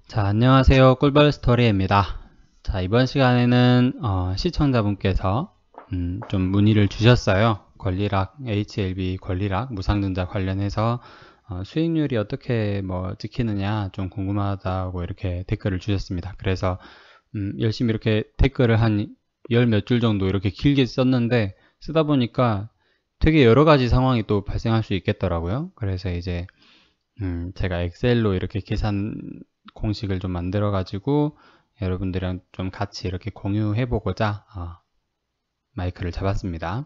자, 안녕하세요. 꿀벌 스토리입니다. 자, 이번 시간에는 시청자분께서 좀 문의를 주셨어요. 권리락, HLB 권리락, 무상증자 관련해서 수익률이 어떻게 찍히느냐 좀 궁금하다고 이렇게 댓글을 주셨습니다. 그래서 열심히 이렇게 댓글을 한 열 몇 줄 정도 이렇게 길게 썼는데 쓰다 보니까 되게 여러 가지 상황이 또 발생할 수 있겠더라고요. 그래서 이제 제가 엑셀로 이렇게 계산 공식을 좀 만들어 가지고 여러분들이랑 좀 같이 이렇게 공유해 보고자 마이크를 잡았습니다.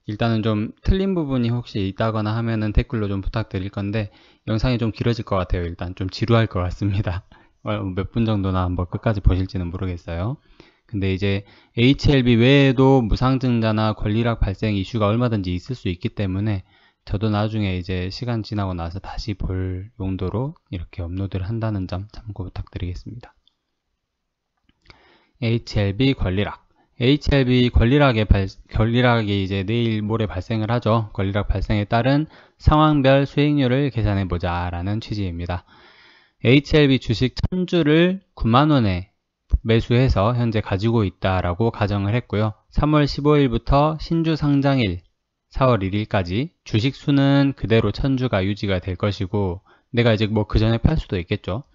일단은 좀 틀린 부분이 혹시 있다거나 하면은 댓글로 좀 부탁드릴 건데 영상이 좀 길어질 것 같아요. 일단 좀 지루할 것 같습니다. 몇 분 정도나 한번 끝까지 보실지는 모르겠어요. 근데 이제 HLB 외에도 무상증자나 권리락 발생 이슈가 얼마든지 있을 수 있기 때문에 저도 나중에 이제 시간 지나고 나서 다시 볼 용도로 이렇게 업로드를 한다는 점 참고 부탁드리겠습니다. HLB 권리락. HLB 권리락이 이제 내일 모레 발생을 하죠. 권리락 발생에 따른 상황별 수익률을 계산해보자 라는 취지입니다. HLB 주식 1000주를 9만원에 매수해서 현재 가지고 있다라고 가정을 했고요. 3월 15일부터 신주 상장일 4월 1일까지 주식 수는 그대로 1000주가 유지가 될 것이고 내가 이제 그 전에 팔 수도 있겠죠.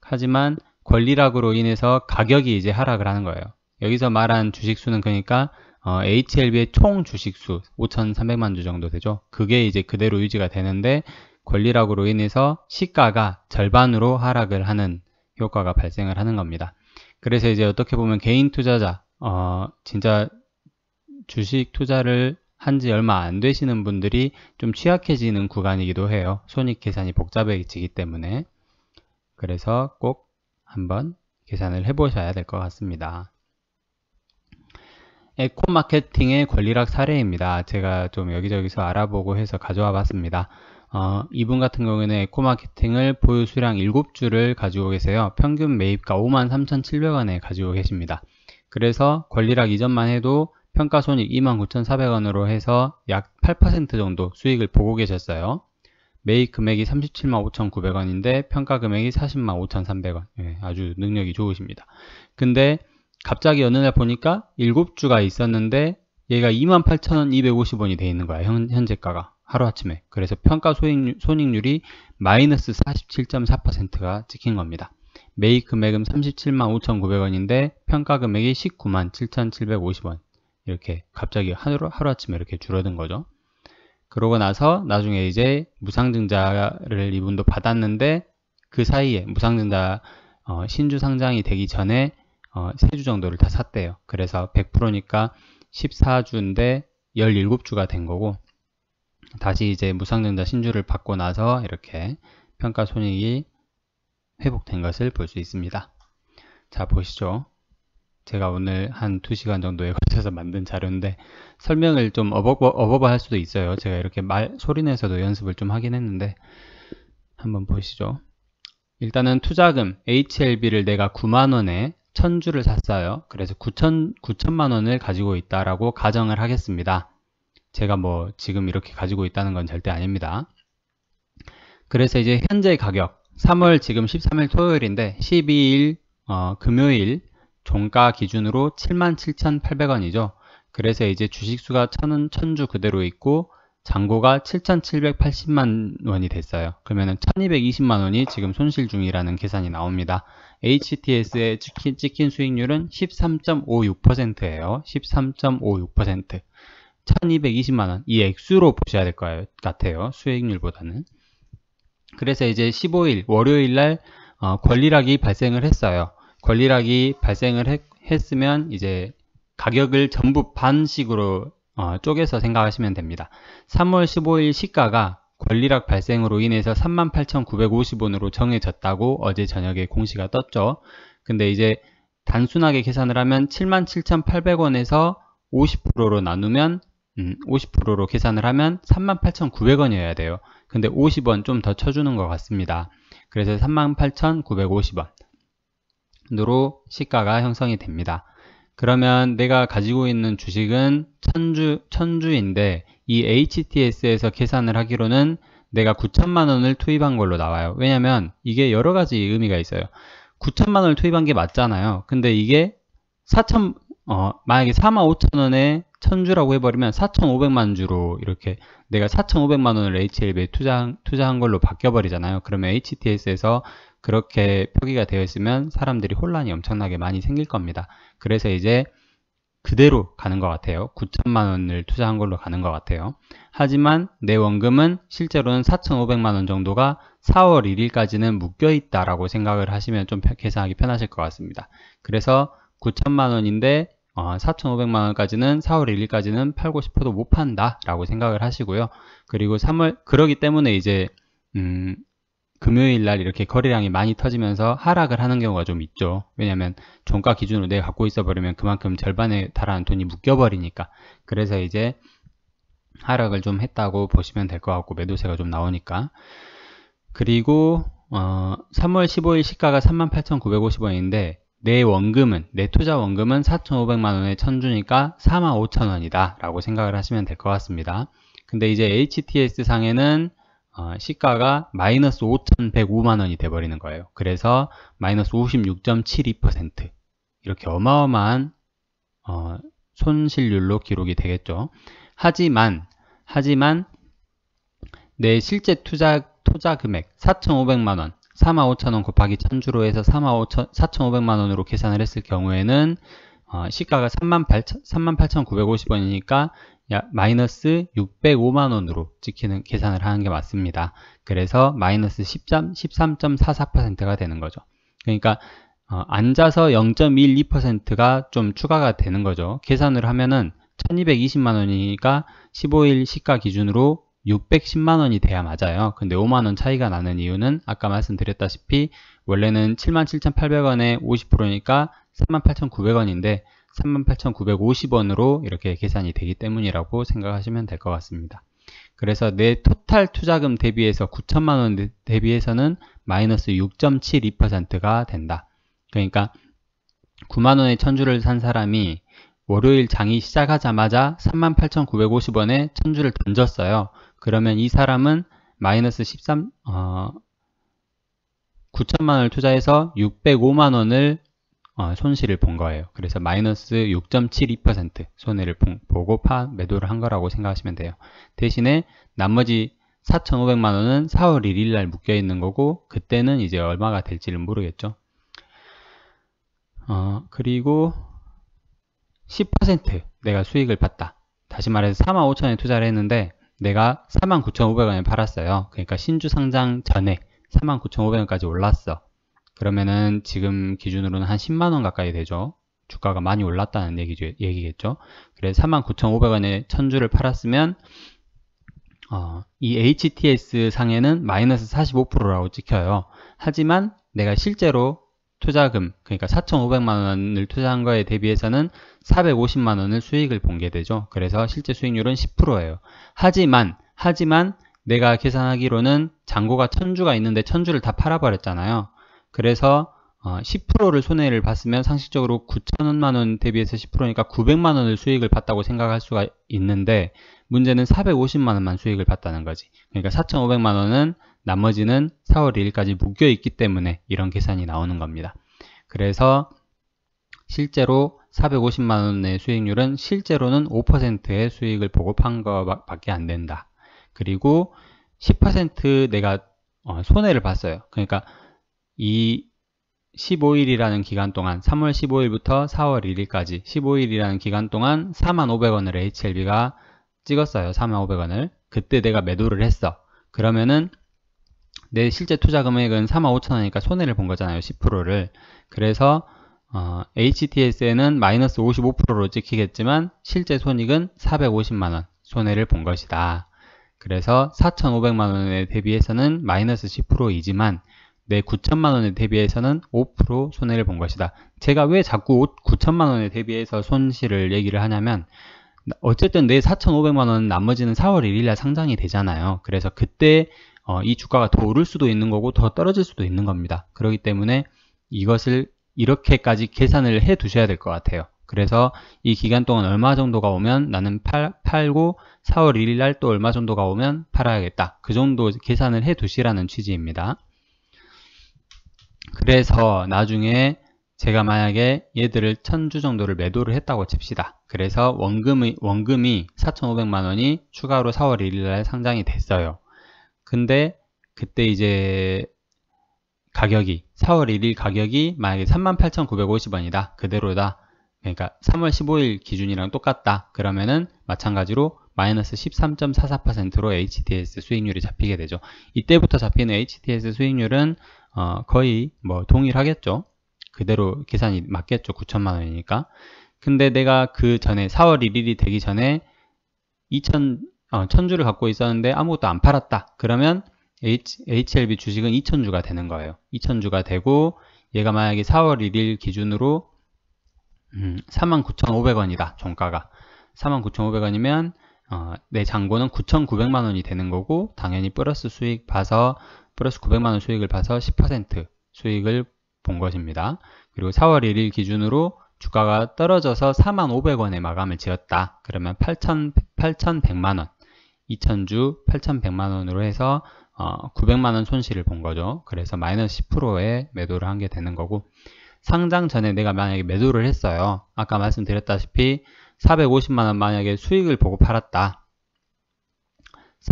하지만 권리락으로 인해서 가격이 이제 하락을 하는 거예요. 여기서 말한 주식 수는 그러니까 HLB의 총 주식 수 5,300만 주 정도 되죠. 그게 이제 그대로 유지가 되는데 권리락으로 인해서 시가가 절반으로 하락을 하는 효과가 발생을 하는 겁니다. 그래서 이제 어떻게 보면 개인 투자자 진짜 주식 투자를 한지 얼마 안 되시는 분들이 좀 취약해지는 구간이기도 해요. 손익 계산이 복잡해지기 때문에. 그래서 꼭 한번 계산을 해보셔야 될 것 같습니다. 에코마케팅의 권리락 사례입니다. 제가 좀 여기저기서 알아보고 해서 가져와 봤습니다. 이분 같은 경우에는 에코마케팅을 보유 수량 7주를 가지고 계세요. 평균 매입가 53,700원에 가지고 계십니다. 그래서 권리락 이전만 해도 평가손익 29,400원으로 해서 약 8% 정도 수익을 보고 계셨어요. 매입 금액이 375,900원인데 평가 금액이 405,300원. 예, 아주 능력이 좋으십니다. 근데 갑자기 어느 날 보니까 7주가 있었는데 얘가 28,250원이 돼 있는 거야. 현재가가. 하루아침에. 그래서 평가 손익률이 마이너스 47.4%가 찍힌 겁니다. 매입 금액은 375,900원인데 평가 금액이 197,750원. 이렇게 갑자기 하루아침에 이렇게 줄어든 거죠. 그러고 나서 나중에 이제 무상증자를 이분도 받았는데 그 사이에 무상증자 신주 상장이 되기 전에 3주 정도를 다 샀대요. 그래서 100%니까 14주인데 17주가 된 거고 다시 이제 무상증자 신주를 받고 나서 이렇게 평가 손익이 회복된 것을 볼 수 있습니다. 자, 보시죠. 제가 오늘 한 2시간 정도에 걸쳐서 만든 자료인데 설명을 좀 어버버 할 수도 있어요. 제가 이렇게 소리내서도 연습을 좀 하긴 했는데 한번 보시죠. 일단은 투자금 HLB를 내가 9만원에 1000주를 샀어요. 그래서 9천만원을 가지고 있다라고 가정을 하겠습니다. 제가 지금 이렇게 가지고 있다는 건 절대 아닙니다. 그래서 이제 현재 가격 3월 지금 13일 토요일인데 12일 금요일 종가 기준으로 77,800원이죠. 그래서 이제 주식수가 1000주 그대로 있고 잔고가 7,780만 원이 됐어요. 그러면은 1,220만 원이 지금 손실 중이라는 계산이 나옵니다. HTS에 찍힌 수익률은 13.56%예요. 13.56%. 1,220만 원. 이 액수로 보셔야 될 것 같아요. 수익률보다는. 그래서 이제 15일 월요일 날 권리락이 발생을 했어요. 권리락이 발생을 했으면 이제 가격을 전부 반씩으로 쪼개서 생각하시면 됩니다. 3월 15일 시가가 권리락 발생으로 인해서 38,950원으로 정해졌다고 어제 저녁에 공시가 떴죠. 근데 이제 단순하게 계산을 하면 77,800원에서 50%로 나누면 50%로 계산을 하면 38,900원이어야 돼요. 근데 50원 좀 더 쳐주는 것 같습니다. 그래서 38,950원 으로 시가가 형성이 됩니다. 그러면 내가 가지고 있는 주식은 1000주인데 이 HTS에서 계산을 하기로는 내가 9천만 원을 투입한 걸로 나와요. 왜냐면 이게 여러 가지 의미가 있어요. 9천만 원을 투입한 게 맞잖아요. 근데 이게 만약에 45,000원에 1000주라고 해버리면 4,500만 주로 이렇게 내가 4,500만 원을 HLB에 투자한 걸로 바뀌어버리잖아요. 그러면 HTS에서 그렇게 표기가 되어 있으면 사람들이 혼란이 엄청나게 많이 생길 겁니다. 그래서 이제 그대로 가는 것 같아요. 9천만 원을 투자한 걸로 가는 것 같아요. 하지만 내 원금은 실제로는 4,500만 원 정도가 4월 1일까지는 묶여 있다라고 생각을 하시면 좀 계산하기 편하실 것 같습니다. 그래서 9천만 원인데 4,500만 원까지는 4월 1일까지는 팔고 싶어도 못 판다 라고 생각을 하시고요. 그리고 그러기 때문에 이제 금요일 날 이렇게 거래량이 많이 터지면서 하락을 하는 경우가 좀 있죠. 왜냐하면 종가 기준으로 내가 갖고 있어 버리면 그만큼 절반에 달하는 돈이 묶여 버리니까. 그래서 이제 하락을 좀 했다고 보시면 될 것 같고, 매도세가 좀 나오니까. 그리고 3월 15일 시가가 38,950원인데 내 투자 원금은 4,500만원에 1000주니까 45,000원이다 라고 생각을 하시면 될 것 같습니다. 근데 이제 HTS 상에는 시가가 마이너스 5,105만원이 돼버리는 거예요. 그래서 마이너스 56.72% 이렇게 어마어마한 손실률로 기록이 되겠죠. 하지만 내 실제 투자 금액 4,500만원 45,000원 곱하기 1000주로 해서 4,500만원으로 계산을 했을 경우에는 시가가 38,950원이니까 마이너스 605만원으로 찍히는 계산을 하는 게 맞습니다. 그래서 마이너스 13.44%가 되는 거죠. 그러니까 앉아서 0.12%가 좀 추가가 되는 거죠. 계산을 하면은 1220만원이니까 15일 시가 기준으로 610만원이 돼야 맞아요. 근데 5만원 차이가 나는 이유는 아까 말씀드렸다시피 원래는 77,800원에 50%니까 38,900원인데 38,950원으로 이렇게 계산이 되기 때문이라고 생각하시면 될 것 같습니다. 그래서 내 토탈 투자금 대비해서 9천만원 대비해서는 마이너스 6.72%가 된다. 그러니까 9만원에 1000주를 산 사람이 월요일 장이 시작하자마자 38,950원에 1000주를 던졌어요. 그러면 이 사람은 마이너스 9천만원을 투자해서 605만원을 손실을 본 거예요. 그래서 마이너스 6.72% 손해를 보고 매도를 한 거라고 생각하시면 돼요. 대신에 나머지 4,500만원은 4월 1일 날 묶여 있는 거고 그때는 이제 얼마가 될지를 모르겠죠. 그리고 10% 내가 수익을 봤다. 다시 말해서 45,000원에 투자를 했는데 내가 49,500원에 팔았어요. 그러니까 신주 상장 전에 49,500원까지 올랐어. 그러면은 지금 기준으로는 한 10만원 가까이 되죠. 주가가 많이 올랐다는 얘기겠죠. 그래서 39,500원에 1000주를 팔았으면 이 HTS 상에는 마이너스 45%라고 찍혀요. 하지만 내가 실제로 투자금, 그러니까 4,500만원을 투자한 거에 대비해서는 450만원을 수익을 본 게 되죠. 그래서 실제 수익률은 10%예요. 하지만 내가 계산하기로는 잔고가 1000주가 있는데 1000주를 다 팔아버렸잖아요. 그래서 10%를 손해를 봤으면 상식적으로 9천만원 대비해서 10%니까 900만원을 수익을 봤다고 생각할 수가 있는데 문제는 450만원만 수익을 봤다는 거지. 그러니까 4,500만원은 나머지는 4월 2일까지 묶여 있기 때문에 이런 계산이 나오는 겁니다. 그래서 실제로 450만원의 수익률은 실제로는 5%의 수익을 보고 판 거밖에 안 된다. 그리고 10% 내가 손해를 봤어요. 그러니까 이 15일이라는 기간 동안 3월 15일부터 4월 1일까지 15일이라는 기간 동안 45,000원을 HLB가 찍었어요. 45,000원을. 그때 내가 매도를 했어. 그러면은 내 실제 투자 금액은 45,000원이니까 손해를 본 거잖아요. 10%를. 그래서 HTS에는 마이너스 55%로 찍히겠지만 실제 손익은 450만원 손해를 본 것이다. 그래서 4,500만원에 대비해서는 마이너스 10%이지만 내 9천만원에 대비해서는 5% 손해를 본 것이다. 제가 왜 자꾸 9천만원에 대비해서 손실을 얘기를 하냐면 어쨌든 내 4,500만원 나머지는 4월 1일날 상장이 되잖아요. 그래서 그때 이 주가가 더 오를 수도 있는 거고 더 떨어질 수도 있는 겁니다. 그렇기 때문에 이것을 이렇게까지 계산을 해 두셔야 될 것 같아요. 그래서 이 기간 동안 얼마 정도가 오면 나는 팔고 4월 1일 날 또 얼마 정도가 오면 팔아야겠다. 그 정도 계산을 해 두시라는 취지입니다. 그래서 나중에 제가 만약에 얘들을 1000주 정도를 매도를 했다고 칩시다. 그래서 원금이 4,500만원이 추가로 4월 1일날 상장이 됐어요. 근데 그때 이제 가격이 4월 1일 가격이 만약에 38,950원이다. 그대로다. 그러니까 3월 15일 기준이랑 똑같다. 그러면은 마찬가지로 마이너스 13.44%로 HTS 수익률이 잡히게 되죠. 이때부터 잡히는 HTS 수익률은 거의 뭐 동일하겠죠. 그대로 계산이 맞겠죠. 9천만 원이니까. 근데 내가 그 전에 4월 1일이 되기 전에 1000주를 갖고 있었는데 아무것도 안 팔았다. 그러면 HLB 주식은 2000주가 되는 거예요. 2000주가 되고 얘가 만약에 4월 1일 기준으로 49,500원이다. 종가가 49,500원이면 내 잔고는 9,900만원이 되는 거고 당연히 플러스 수익 봐서 플러스 900만원 수익을 봐서 10% 수익을 본 것입니다. 그리고 4월 1일 기준으로 주가가 떨어져서 4,500원에 마감을 지었다. 그러면 8,100만원 2000주 8,100만원으로 해서 900만원 손실을 본 거죠. 그래서 마이너스 10%에 매도를 한 게 되는 거고 상장 전에 내가 만약에 매도를 했어요. 아까 말씀드렸다시피 450만원 만약에 수익을 보고 팔았다.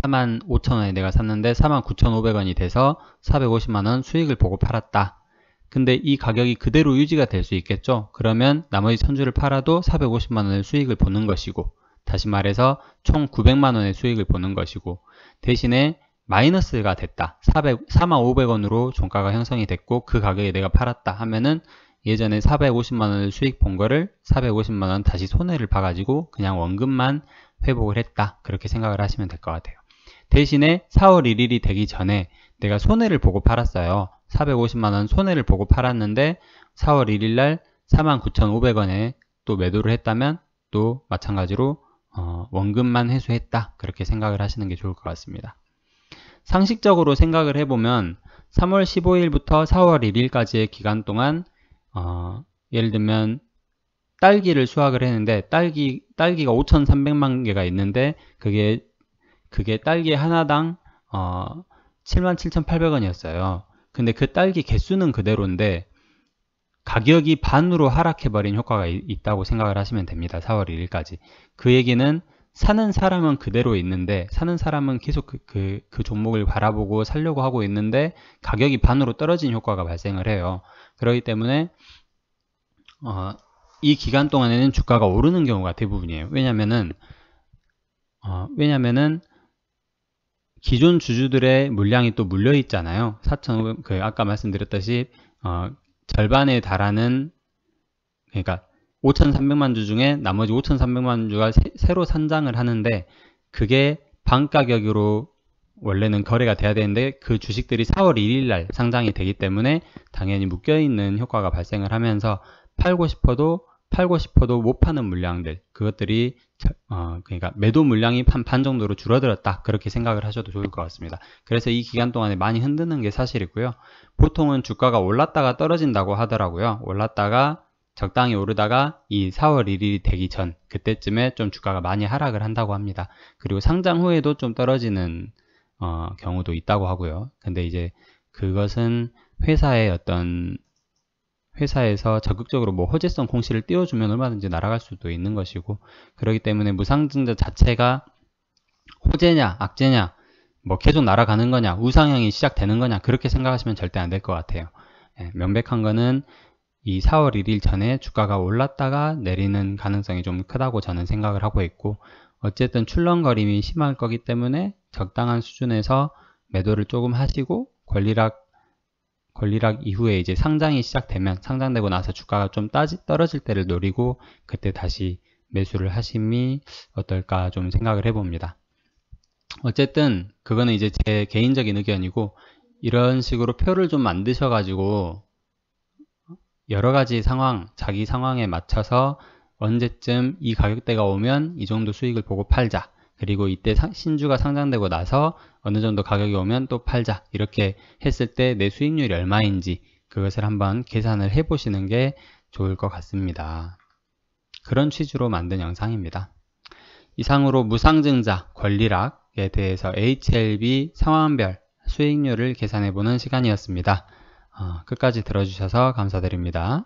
45,000원에 내가 샀는데 49,500원이 돼서 450만원 수익을 보고 팔았다. 근데 이 가격이 그대로 유지가 될 수 있겠죠. 그러면 나머지 1000주를 팔아도 450만원의 수익을 보는 것이고 다시 말해서 총 900만원의 수익을 보는 것이고 대신에 마이너스가 됐다. 4,500원으로 종가가 형성이 됐고 그 가격에 내가 팔았다 하면은 예전에 450만원을 수익 본 거를 450만원 다시 손해를 봐가지고 그냥 원금만 회복을 했다. 그렇게 생각을 하시면 될 것 같아요. 대신에 4월 1일이 되기 전에 내가 손해를 보고 팔았어요. 450만원 손해를 보고 팔았는데 4월 1일날 49,500원에 또 매도를 했다면 또 마찬가지로 원금만 회수했다. 그렇게 생각을 하시는 게 좋을 것 같습니다. 상식적으로 생각을 해보면 3월 15일부터 4월 1일까지의 기간 동안 예를 들면 딸기를 수확을 했는데 딸기가 5,300만 개가 있는데 그게 딸기 하나당 77,800원이었어요. 근데 그 딸기 개수는 그대로인데 가격이 반으로 하락해버린 효과가 있다고 생각을 하시면 됩니다. 4월 1일까지. 그 얘기는 사는 사람은 그대로 있는데 사는 사람은 계속 그 종목을 바라보고 살려고 하고 있는데 가격이 반으로 떨어진 효과가 발생을 해요. 그렇기 때문에 이 기간 동안에는 주가가 오르는 경우가 대부분이에요. 왜냐면은 기존 주주들의 물량이 또 물려 있잖아요. 4,500 아까 말씀드렸다시피 절반에 달하는 그러니까 5,300만 주 중에 나머지 5,300만 주가 새로 산장을 하는데 그게 반가격으로 원래는 거래가 돼야 되는데 그 주식들이 4월 1일 날 상장이 되기 때문에 당연히 묶여있는 효과가 발생을 하면서 팔고 싶어도 못 파는 물량들 그것들이 그러니까 매도 물량이 반 정도로 줄어들었다 그렇게 생각을 하셔도 좋을 것 같습니다. 그래서 이 기간 동안에 많이 흔드는 게 사실이고요. 보통은 주가가 올랐다가 떨어진다고 하더라고요. 올랐다가 적당히 오르다가 이 4월 1일이 되기 전 그때쯤에 좀 주가가 많이 하락을 한다고 합니다. 그리고 상장 후에도 좀 떨어지는 경우도 있다고 하고요. 근데 이제 그것은 회사에서 적극적으로 뭐 호재성 공시를 띄워주면 얼마든지 날아갈 수도 있는 것이고 그렇기 때문에 무상증자 자체가 호재냐 악재냐 뭐 계속 날아가는 거냐 우상향이 시작되는 거냐 그렇게 생각하시면 절대 안 될 것 같아요. 명백한 거는 이 4월 1일 전에 주가가 올랐다가 내리는 가능성이 좀 크다고 저는 생각을 하고 있고 어쨌든 출렁거림이 심할 거기 때문에 적당한 수준에서 매도를 조금 하시고 권리락 이후에 이제 상장이 시작되면 상장되고 나서 주가가 좀 떨어질 때를 노리고 그때 다시 매수를 하심이 어떨까 좀 생각을 해봅니다. 어쨌든 그거는 이제 제 개인적인 의견이고 이런 식으로 표를 좀 만드셔가지고 여러가지 상황, 자기 상황에 맞춰서 언제쯤 이 가격대가 오면 이 정도 수익을 보고 팔자. 그리고 이때 신주가 상장되고 나서 어느 정도 가격이 오면 또 팔자. 이렇게 했을 때 내 수익률이 얼마인지 그것을 한번 계산을 해보시는 게 좋을 것 같습니다. 그런 취지로 만든 영상입니다. 이상으로 무상증자, 권리락에 대해서 HLB 상황별 수익률을 계산해보는 시간이었습니다. 끝까지 들어주셔서 감사드립니다.